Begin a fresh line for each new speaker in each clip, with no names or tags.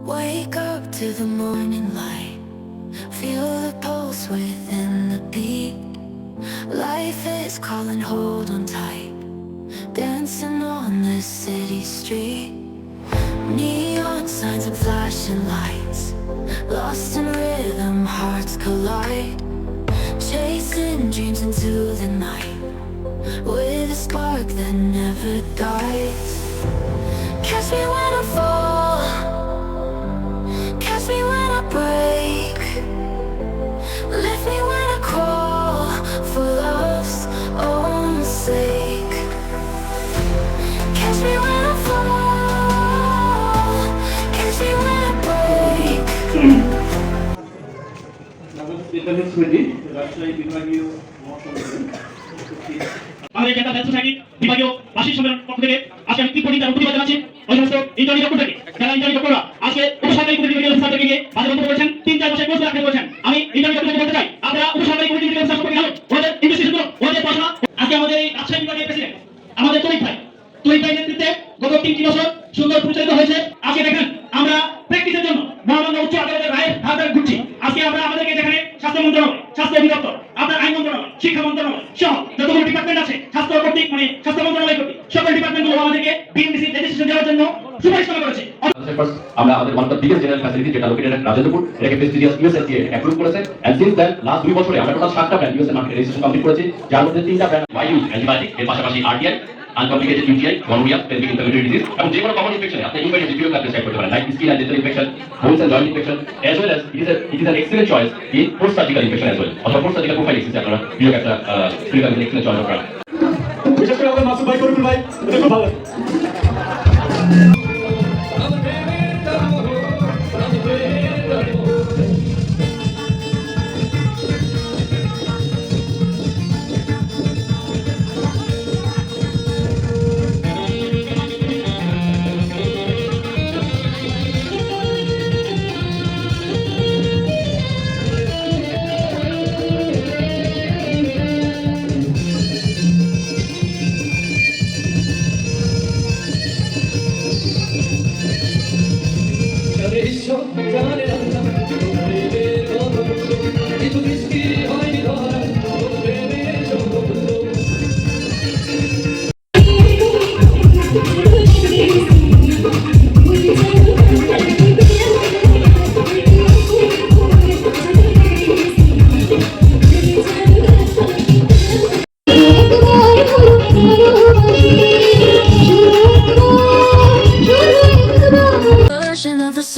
Wake up to the morning light. Feel the pulse within the beat. Life is calling, hold on tight. Dancing on this city street. Neon signs and flashing lights. Lost in rhythm, hearts collide. Chasing dreams into the night, with a spark that never dies. Catch me when I fall, catch me when I break. Lift me when I crawl, for love's own sake. Catch me when I fall, catch me when I break.
আমাদের জেলা ব্যবসা সমিতি বিভাগীয় বার্ষিক সম্মেলন পক্ষ থেকে আজকে আমি তীব্র নিন্দা ও প্রতিবাদ জানাচ্ছি ওই সমস্ত ইন্টারনি ডক্টরকে যারা ইন্টারনি ডক্টররা আজকে উপসরকারি কমিটি মেডিকেল অফিসারকে নিয়ে বাজে বক্তব্য করেছেন, 3-4 বছর কোর্স রাখতে বলেছেন। আমি ইন্টারনি ডক্টরকে বলতে চাই, আপনারা উপসরকারি কমিটি মেডিকেল অফিসার সম্পর্কে জানুন, ওদের ইনভেস্টিগেশন ওদের পড়াশোনা। আজকে আমাদের এই রাজশাহী বিভাগের প্রেসিডেন্ট আমাদের তরিক ভাই নেতৃত্বে গত 3 বছর সুন্দর পরিচালিত হয়েছে। আজকে দেখেন আমরা প্র্যাকটিসের জন্য মহামান্য উচ্চ আদালতের রায়ের হাত ধরে ঘুরছি। আজকে আমরা আমাদেরকে যেখানে স্বাস্থ্য মন্ত্রণালয়, স্বাস্থ্য অধিদপ্তর, আপনার আইন মন্ত্রণালয়, শিক্ষা মন্ত্রণালয় সহ যতগুলো ডিপার্টমেন্ট আছে স্বাস্থ্য কর্তৃক স্বাস্থ্য মন্ত্রণালয় কর্তৃক সকল ডিপার্টমেন্টগুলো আমাদেরকে বিএমডিসি রেজিস্ট্রেশন দেওয়ার জন্য সুপারিশ করেছে।
আমরা আমাদের one of the biggest general facility যেটা লোকেটেড এট রাজেন্দ্রপুর, এটাকে প্রেস্টিজিয়াস ইউএসএফডিএ অ্যাপ্রুভ করেছে। এন্ড সিন্স দ্যাট লাস্ট 2 বছরে আমরা টোটাল 7টা brand USA market registration complete করেছি, যার মধ্যে 3টা ব্র্যান্ড ওয়াইইউ অ্যান্টিবায়োটিক, এর পাশাপাশি RTI, uncomplicated UTI, gonorrhoea, pelvic inflammatory disease এবং যে কোনো কমন ইনফেকশনে আপনি ইনফেকশন ডিপিও ক্লাস প্রেসক্রাইব করতে পারেন, like skin and dental infection, bones and joint infection, as well as it is an excellent choice in post surgical infection as well. অথবা post surgical প্রোফাইলিক্সে আপনারা বিয়োগ একটা ক্লিনিক্যাল এক্সেলেন্ট চয়েস করেন।
বিশেষ করে আমাদের মাসুদ ভাই, করুন ভাই, এটা খুব ভালো।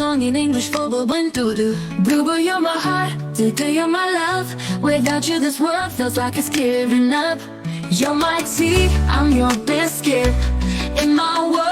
Song in English for one to do. Boo, you're my heart, Digger, you're my love. Without you, this world feels like it's giving up. You're my tea, I'm your biscuit. In my world.